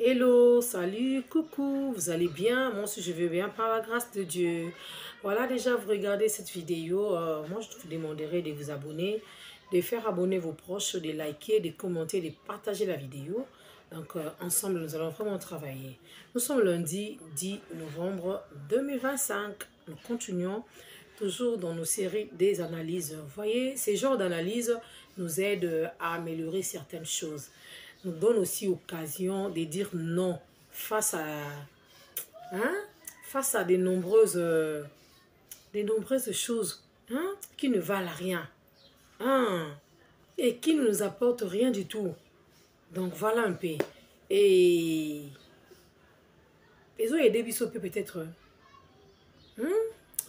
Hello, salut, coucou, vous allez bien? Moi aussi je vais bien par la grâce de Dieu. Voilà, déjà vous regardez cette vidéo, moi je vous demanderai de vous abonner, de faire abonner vos proches, de liker, de commenter, de partager la vidéo. Donc ensemble nous allons vraiment travailler. Nous sommes lundi 10 novembre 2025. Nous continuons toujours dans nos séries des analyses. Vous voyez, ces genres d'analyses nous aident à améliorer certaines choses. Nous donne aussi occasion de dire non face à, hein, face à de nombreuses choses qui ne valent rien et qui ne nous apportent rien du tout. Donc voilà un peu. Et ils ont aidé Bissot peut-être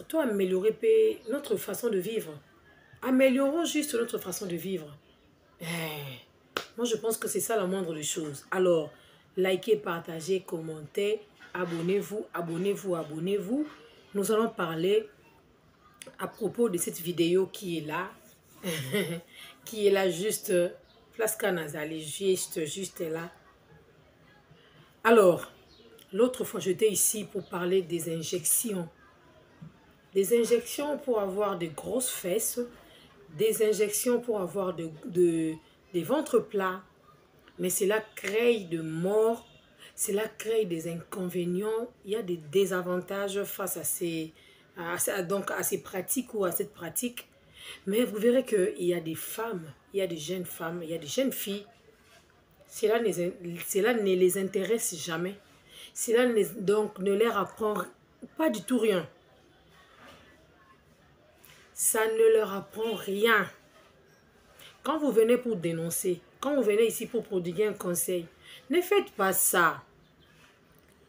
toi améliorer notre façon de vivre. Améliorons juste notre façon de vivre. Moi, je pense que c'est ça la moindre des choses. Alors, likez, partagez, commentez, abonnez-vous, abonnez-vous, abonnez-vous. Nous allons parler à propos de cette vidéo qui est là. Qui est là juste, Flasca Nazali, juste là. Alors, l'autre fois, j'étais ici pour parler des injections. Des injections pour avoir de grosses fesses. Des injections pour avoir des ventres plats. Mais cela crée de morts, cela crée des inconvénients. Il y a des désavantages face à ces pratiques ou à cette pratique. Mais vous verrez qu'il y a des femmes, il y a des jeunes femmes, il y a des jeunes filles. Cela ne les intéresse jamais. Cela donc ne leur apprend pas du tout rien. Ça ne leur apprend rien. Quand vous venez pour dénoncer, quand vous venez ici pour prodiguer un conseil, ne faites pas ça.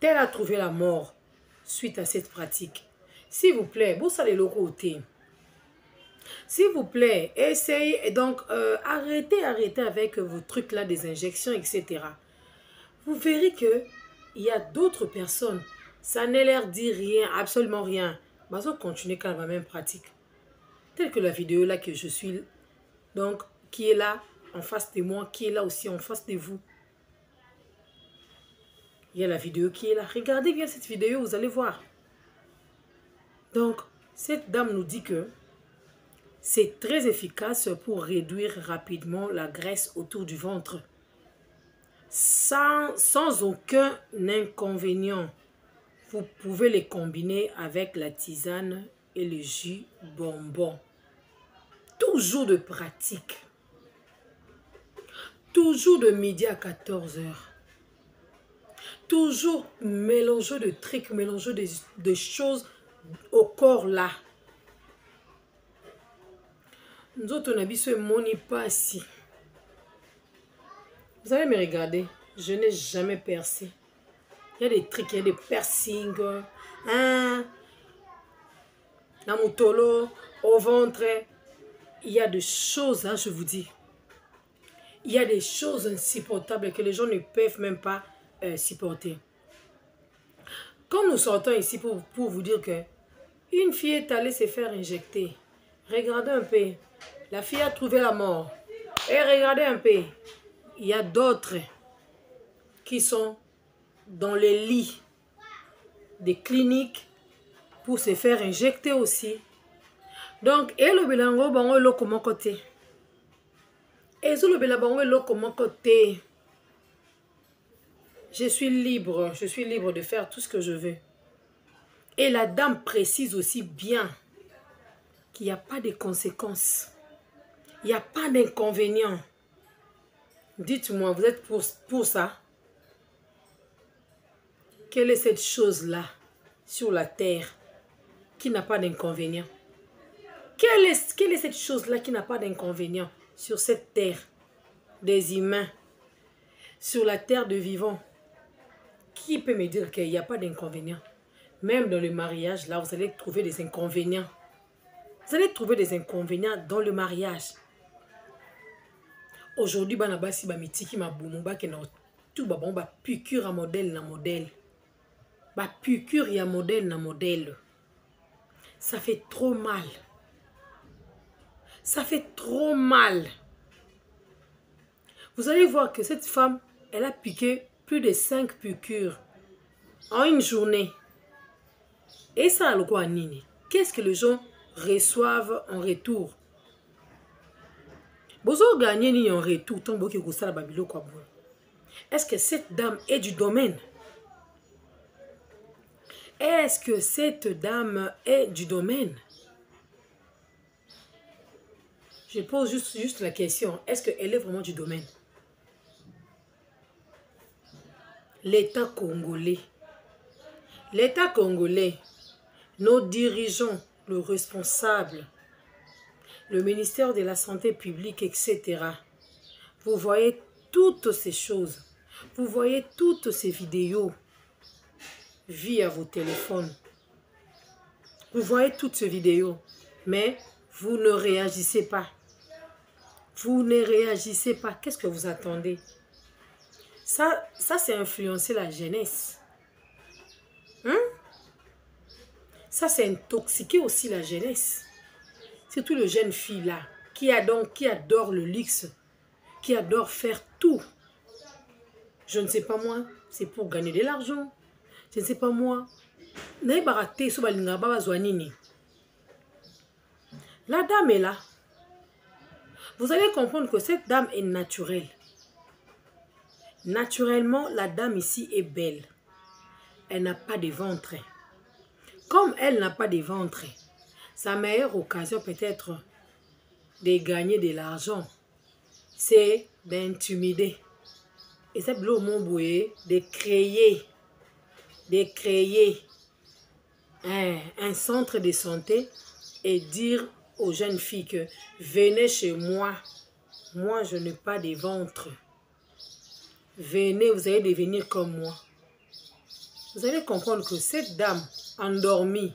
Tel a trouvé la mort suite à cette pratique. S'il vous plaît, vous allez le côté. S'il vous plaît, essayez, donc arrêtez avec vos trucs là, des injections, etc. Vous verrez que il y a d'autres personnes, ça ne leur dit rien, absolument rien. Mais ils continuent quand même la même pratique. Telle que la vidéo là que je suis, donc qui est là en face de moi, qui est là aussi en face de vous. Il y a la vidéo qui est là. Regardez bien cette vidéo, vous allez voir. Donc, cette dame nous dit que c'est très efficace pour réduire rapidement la graisse autour du ventre. Sans aucun inconvénient. Vous pouvez les combiner avec la tisane et le jus bonbon. Toujours de pratique. Toujours de midi à 14 h. Toujours mélanger de trucs, mélanger de choses au corps là. Nous autres, on a ce moni pas si. Vous allez me regarder, je n'ai jamais percé. Il y a des trucs, il y a des piercings. Dans mon tolo, au ventre. Il y a des choses, je vous dis. Il y a des choses insupportables que les gens ne peuvent même pas supporter. Quand nous sortons ici pour vous dire que une fille est allée se faire injecter. Regardez un peu. La fille a trouvé la mort. Et regardez un peu. Il y a d'autres qui sont dans les lits des cliniques pour se faire injecter aussi. Donc, et le bilango bango lo comment côté. Et le bilango lo comment côté. Je suis libre de faire tout ce que je veux. Et la dame précise aussi bien qu'il n'y a pas de conséquences. Il n'y a pas d'inconvénients. Dites-moi, vous êtes pour ça? Quelle est cette chose-là sur la terre qui n'a pas d'inconvénients? Quelle est cette chose-là qui n'a pas d'inconvénients sur cette terre des humains, sur la terre de vivants? Qui peut me dire qu'il n'y a pas d'inconvénients? Même dans le mariage, là, vous allez trouver des inconvénients. Vous allez trouver des inconvénients dans le mariage. Aujourd'hui, banabasi ba mitiki ma bumuba ke na tout ba bon ba piqûre à modèle na modèle. Ba piqûre ya modèle na modèle. Ça fait trop mal. Ça fait trop mal. Vous allez voir que cette femme, elle a piqué plus de 5 piqûres en une journée. Et ça, le quoi, Nini? Qu'est-ce que les gens reçoivent en retour? Bozo gagné ni en retour, ton boki kusala babilo kwa bon. Est-ce que cette dame est du domaine? Est-ce que cette dame est du domaine? Je pose juste la question. Est-ce qu'elle est vraiment du domaine? L'État congolais. L'État congolais, nos dirigeants, le responsable, le ministère de la Santé publique, etc. Vous voyez toutes ces choses. Vous voyez toutes ces vidéos via vos téléphones. Vous voyez toutes ces vidéos, mais vous ne réagissez pas. Vous ne réagissez pas. Qu'est-ce que vous attendez? Ça c'est influencer la jeunesse. Hein? Ça, c'est intoxiquer aussi la jeunesse. Surtout les jeunes filles là, qui adorent le luxe, qui adorent faire tout. Je ne sais pas moi, c'est pour gagner de l'argent. Je ne sais pas moi. La dame est là. Vous allez comprendre que cette dame est naturelle. Naturellement, la dame ici est belle. Elle n'a pas de ventre. Comme elle n'a pas de ventre, sa meilleure occasion peut-être de gagner de l'argent, c'est d'intimider. Et c'est de créer un centre de santé et dire aux jeunes filles que venez chez moi, moi je n'ai pas de ventre. Venez, vous allez devenir comme moi. Vous allez comprendre que cette dame endormie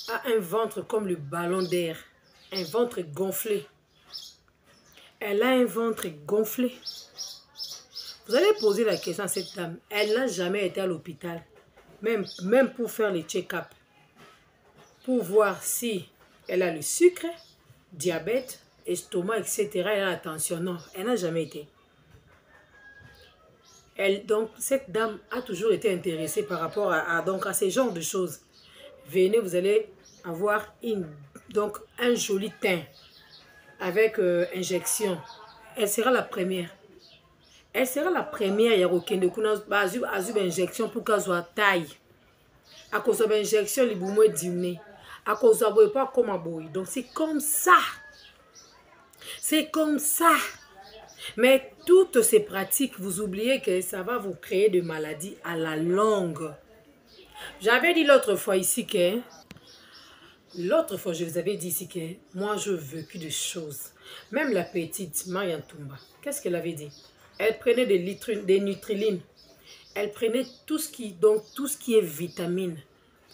a un ventre comme le ballon d'air, un ventre gonflé. Elle a un ventre gonflé. Vous allez poser la question à cette dame. Elle n'a jamais été à l'hôpital, même pour faire les check-up, pour voir si elle a le sucre, diabète, estomac, etc. Elle a la tension. Non, elle n'a jamais été. Donc, cette dame a toujours été intéressée par rapport à ces genres de choses. Venez, vous allez avoir un joli teint avec injection. Elle sera la première. Elle sera la première. Il y a aucun de azub injection pour qu'elle soit taille. À cause de l'injection, les boumoues dîner. À cause de pas comme un boy. Donc, c'est comme ça. C'est comme ça. Mais toutes ces pratiques, vous oubliez que ça va vous créer des maladies à la longue. J'avais dit l'autre fois ici que... L'autre fois, je vous avais dit ici que moi, je veux vécu des choses. Même la petite Mariam Toumba, qu'est-ce qu'elle avait dit? Elle prenait des nutrilines. Elle prenait tout ce qui est vitamine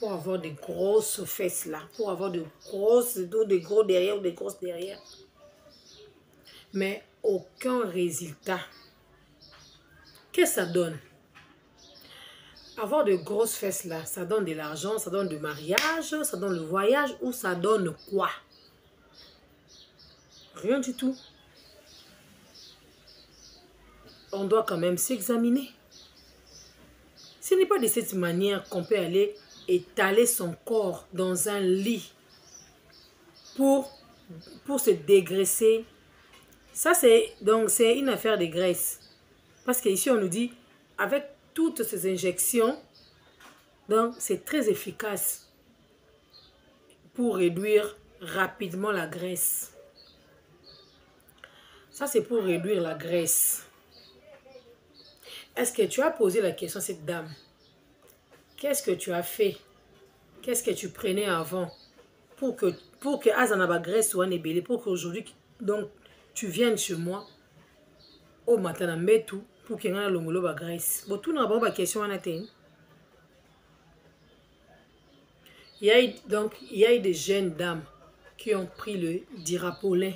pour avoir des grosses fesses là, pour avoir des gros derrière ou des grosses derrière. Mais aucun résultat. Qu'est-ce que ça donne? Avoir de grosses fesses là, ça donne de l'argent, ça donne du mariage, ça donne le voyage ou ça donne quoi? Rien du tout. On doit quand même s'examiner. Ce n'est pas de cette manière qu'on peut aller étaler son corps dans un lit pour se dégraisser. Ça, c'est une affaire de graisse. Parce qu'ici, on nous dit, avec toutes ces injections, donc c'est très efficace pour réduire rapidement la graisse. Ça, c'est pour réduire la graisse. Est-ce que tu as posé la question à cette dame? Qu'est-ce que tu as fait? Qu'est-ce que tu prenais avant pour que Azanaba graisse soit nébélé, pour qu'aujourd'hui, donc, tu viennes chez moi au matin à Metu pour qu'il y ait un longolo ba graisse. Bon, tout n'a pas de question à natin. Il y a eu des jeunes dames qui ont pris le dirapolin.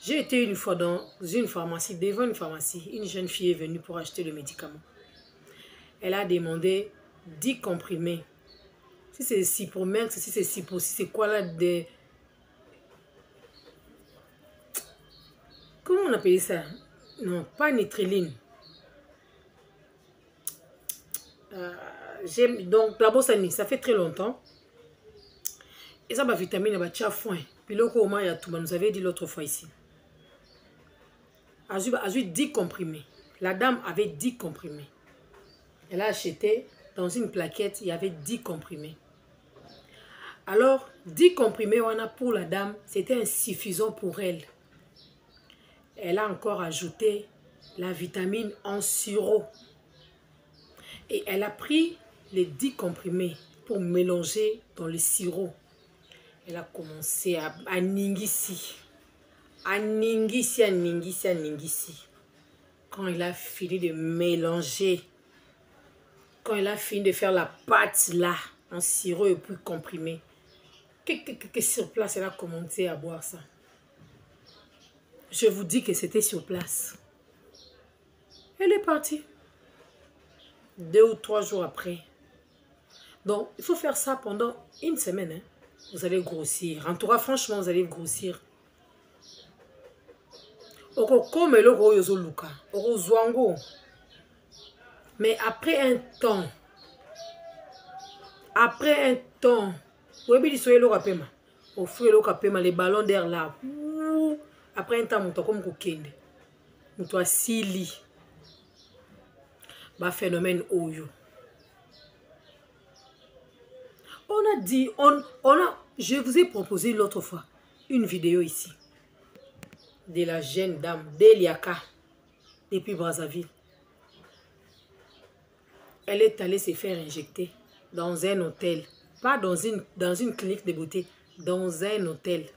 J'ai été une fois dans une pharmacie, devant une pharmacie. Une jeune fille est venue pour acheter le médicament. Elle a demandé 10 comprimés. Si c'est Cipromex, si c'est Cipro, si c'est quoi là de... Comment on appelle ça? Non, pas nitriline. Donc, la bossani, ça fait très longtemps. Et ça, ma vitamine, elle va foin. Puis là, au moins, il y a tout. Nous avait dit l'autre fois ici. A eu 10 comprimés. La dame avait 10 comprimés. Elle a acheté dans une plaquette, il y avait 10 comprimés. Alors, 10 comprimés, on a pour la dame, c'était insuffisant pour elle. Elle a encore ajouté la vitamine en sirop. Et elle a pris les 10 comprimés pour mélanger dans le sirop. Elle a commencé à ningisi. À ningisi. Quand elle a fini de mélanger, quand elle a fini de faire la pâte là, en sirop et puis comprimé, sur place, elle a commencé à boire ça. Je vous dis que c'était sur place. Elle est partie. 2 ou 3 jours après. Donc, il faut faire ça pendant une semaine. Hein. Vous allez grossir. En tout cas, franchement, vous allez grossir. Mais après un temps, les ballons d'air là, après un temps, on comme kokende. On a sili. Bah, phénomène oyo. On a dit, je vous ai proposé l'autre fois une vidéo ici de la jeune dame d'Eliaka depuis Brazzaville. Elle est allée se faire injecter dans un hôtel, pas dans une clinique de beauté, dans un hôtel.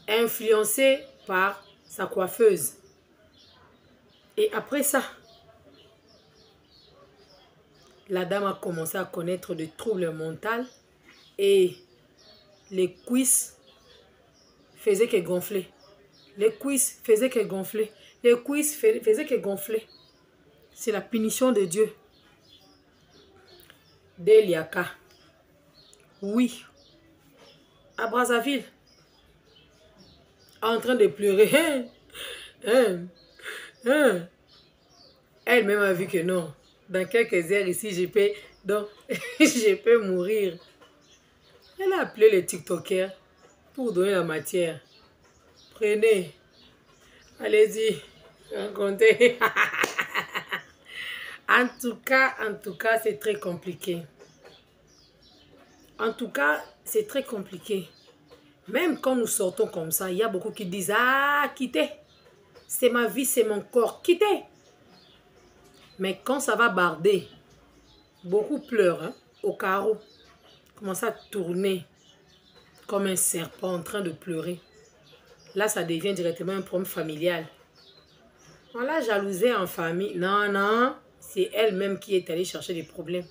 Influencée par sa coiffeuse. Et après ça, la dame a commencé à connaître des troubles mentaux et les cuisses faisaient que gonfler. Les cuisses faisaient que gonfler. Les cuisses faisaient que gonfler. C'est la punition de Dieu. D'Eliaka. Oui. À Brazzaville. En train de pleurer. Elle-même a vu que non. Dans quelques heures ici, je peux mourir. Elle a appelé les TikTokers pour donner la matière. Prenez. Allez-y. Racontez. En tout cas, c'est très compliqué. En tout cas, c'est très compliqué. Même quand nous sortons comme ça, il y a beaucoup qui disent « Ah, quittez. C'est ma vie, c'est mon corps. Quittez. » Mais quand ça va barder, beaucoup pleurent hein, au carreau. Commencent à tourner comme un serpent en train de pleurer. Là, ça devient directement un problème familial. On l'a jalousée en famille. Non, non. C'est elle-même qui est allée chercher des problèmes.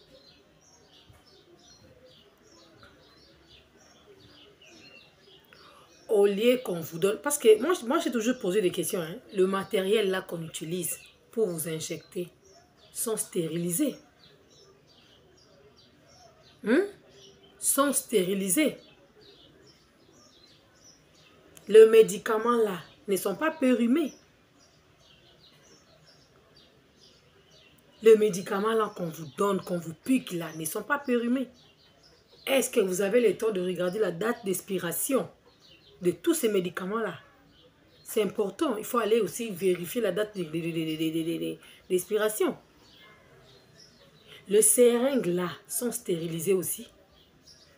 Au lieu qu'on vous donne... Parce que moi j'ai toujours posé des questions. Hein. Le matériel là qu'on utilise pour vous injecter sont stérilisés. Sont stérilisés. Le médicament là ne sont pas périmés. Les médicaments là qu'on vous donne, qu'on vous pique là, ne sont pas périmés. Est-ce que vous avez le temps de regarder la date d'expiration de tous ces médicaments-là? C'est important. Il faut aller aussi vérifier la date d'expiration. Les seringues là sont stérilisées aussi.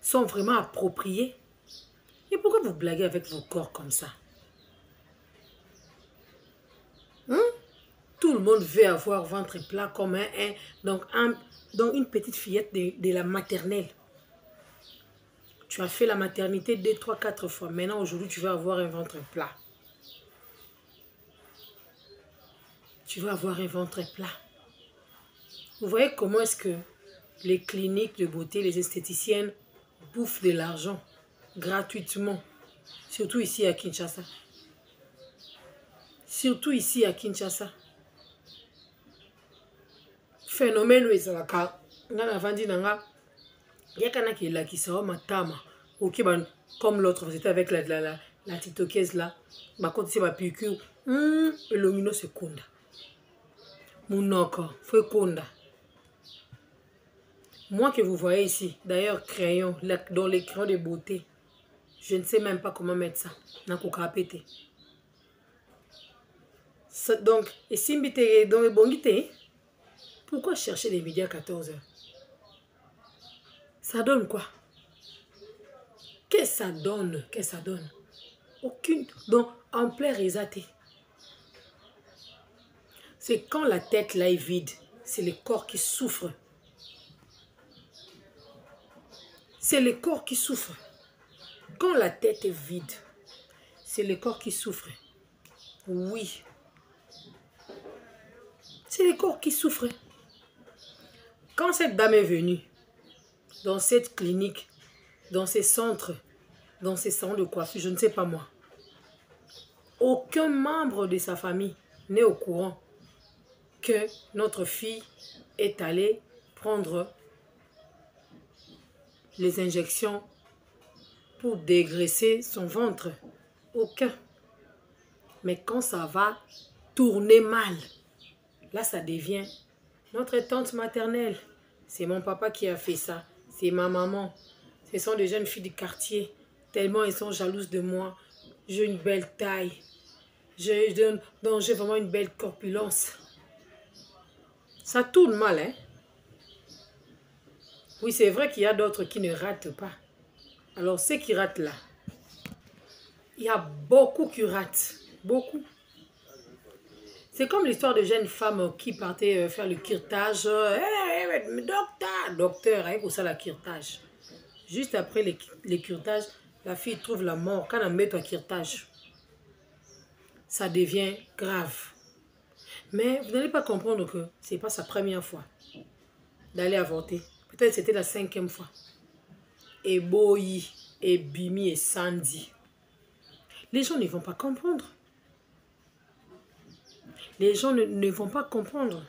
Sont vraiment appropriées. Et pourquoi vous blaguez avec vos corps comme ça? Tout le monde veut avoir ventre plat comme donc une petite fillette de la maternelle. Tu as fait la maternité 2, 3, 4 fois. Maintenant, aujourd'hui, tu vas avoir un ventre plat. Tu vas avoir un ventre plat. Vous voyez comment est-ce que les cliniques de beauté, les esthéticiennes bouffent de l'argent gratuitement. Surtout ici à Kinshasa. Surtout ici à Kinshasa. Phénomène où ils comme l'autre, vous étiez avec la tiktokeuse là. Ma côté c'est ma piqûre. Le lumino seconda. Mounoko, Fekonda. Moi que vous voyez ici, d'ailleurs, crayon, dans les crayons de beauté, je ne sais même pas comment mettre ça. Donc, et si vous dans le bon pourquoi chercher les médias à 14 h? Ça donne quoi? Qu'est-ce que ça donne? Qu'est-ce que ça donne? Aucune. Donc, en plein résaté. C'est quand la tête là est vide, c'est le corps qui souffre. C'est le corps qui souffre. Quand la tête est vide, c'est le corps qui souffre. Oui. C'est le corps qui souffre. Quand cette dame est venue, dans cette clinique, dans ces centres, dans ces salons de coiffure, je ne sais pas moi, aucun membre de sa famille n'est au courant que notre fille est allée prendre les injections pour dégraisser son ventre. Aucun. Mais quand ça va tourner mal, là ça devient notre tante maternelle. C'est mon papa qui a fait ça. C'est ma maman. Ce sont des jeunes filles du quartier. Tellement elles sont jalouses de moi. J'ai une belle taille. J'ai vraiment une belle corpulence. Ça tourne mal, hein? Oui, c'est vrai qu'il y a d'autres qui ne ratent pas. Alors, ceux qui ratent là, il y a beaucoup qui ratent. Beaucoup. C'est comme l'histoire de jeunes femmes qui partaient faire le curetage. Docteur, hein, pour ça, la curetage. Juste après les curetages, la fille trouve la mort. Quand elle met au curetage, ça devient grave. Mais vous n'allez pas comprendre que ce n'est pas sa première fois d'aller avorter. Peut-être c'était la 5e fois. Et Boyi, et Bimi, et Sandy. Les gens ne vont pas comprendre. Les gens ne vont pas comprendre.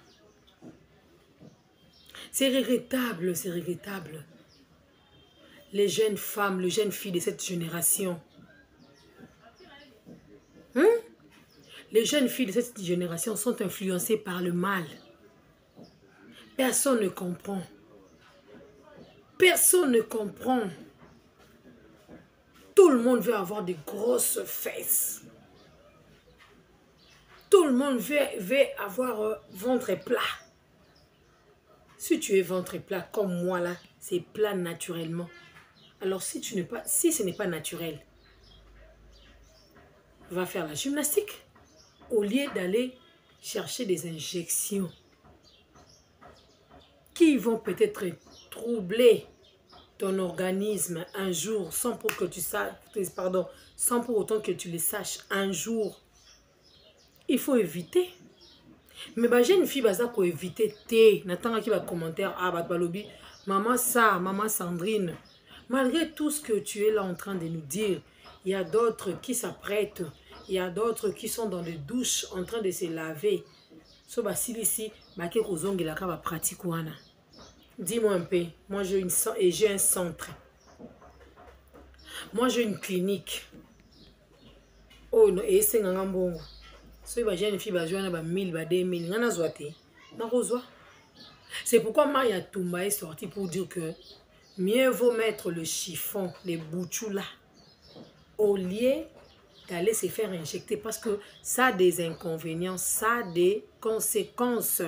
C'est regrettable, c'est regrettable. Les jeunes femmes, les jeunes filles de cette génération. Les jeunes filles de cette génération sont influencées par le mal. Personne ne comprend. Personne ne comprend. Tout le monde veut avoir des grosses fesses. Tout le monde veut avoir ventre plat. Si tu es ventre plat comme moi là, c'est plat naturellement. Alors si ce n'est pas naturel, va faire la gymnastique au lieu d'aller chercher des injections qui vont peut-être troubler ton organisme un jour sans pour que tu saches, sans pour autant que tu le saches un jour. Il faut éviter. Mais j'ai une fille baza pour éviter n'attends qui va commentaire balobi maman ça, maman Sandrine. Malgré tout ce que tu es là en train de nous dire, il y a d'autres qui s'apprêtent, il y a d'autres qui sont dans les douches en train de se laver. So ici, pratique. Dis-moi un peu, moi j'ai un centre. Moi j'ai une clinique. Oh non, et c'est un bon. So j'ai une fille bajoana ba 1000 ba 2000 ngana zoate. Na rozwa. C'est pourquoi Maya Toumba est sorti pour dire que mieux vaut mettre le chiffon, les boutchous là, au lieu d'aller se faire injecter parce que ça a des inconvénients, ça a des conséquences.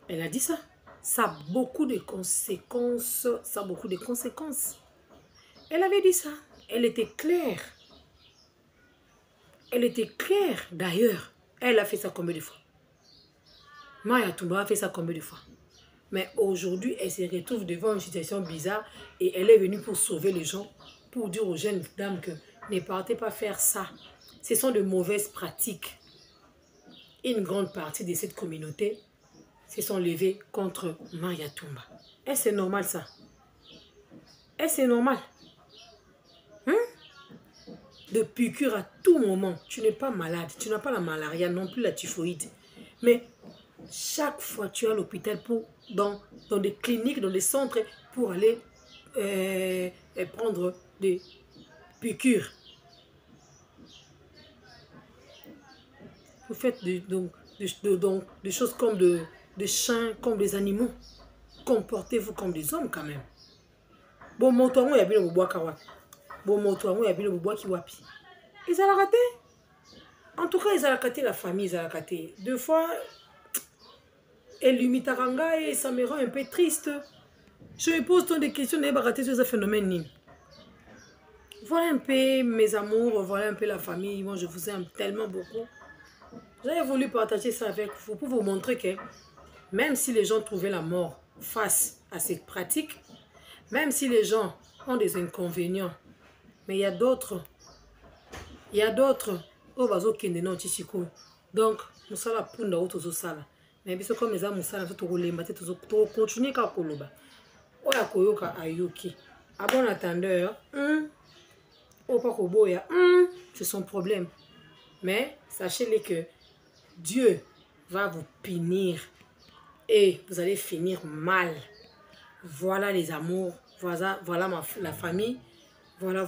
Elle a dit ça. Ça a beaucoup de conséquences. Ça a beaucoup de conséquences. Elle avait dit ça. Elle était claire. Elle était claire. D'ailleurs, elle a fait ça combien de fois? Maya Toumba a fait ça combien de fois? Mais aujourd'hui, elle se retrouve devant une situation bizarre et elle est venue pour sauver les gens, pour dire aux jeunes dames que ne partez pas faire ça. Ce sont de mauvaises pratiques. Une grande partie de cette communauté se sont levés contre Maya Toumba. Est-ce que c'est normal ça? Est-ce que c'est normal? De piqûre à tout moment. Tu n'es pas malade. Tu n'as pas la malaria, non plus la typhoïde. Mais chaque fois tu es à l'hôpital dans des cliniques, dans des centres pour aller prendre des piqûres. Vous faites donc donc, des choses comme des chiens, comme des animaux. Comportez-vous comme des hommes quand même. Bon, moto, il y a bien le bois kawa. Bon, moto, il y a bien le bois qui wapi. Ils ont raté. En tout cas, ils ont raté la famille, ils ont raté. Deux fois, elle limite à et ça me rend un peu triste. Je me pose tant de questions, mais raté sur ce phénomène. Voilà un peu mes amours, voilà un peu la famille. Moi, je vous aime tellement beaucoup. J'avais voulu partager ça avec vous pour vous montrer que même si les gens trouvaient la mort face à cette pratique, même si les gens ont des inconvénients, mais il y a d'autres. Oh, bazo kende non chisiko. Donc, nous sommes là pour nous autres sala. Mais bien comme les amis sala, tout rouler, mais tout continuer qu'à koloba. Oh ya koyoka ayuki. À bon attendeur, oh pas koboya, c'est son problème. Mais sachez-le que Dieu va vous punir et vous allez finir mal. Voilà les amours, voilà la famille. Voilà.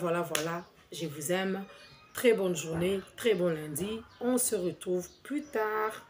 Je vous aime. Très bonne journée, très bon lundi. On se retrouve plus tard.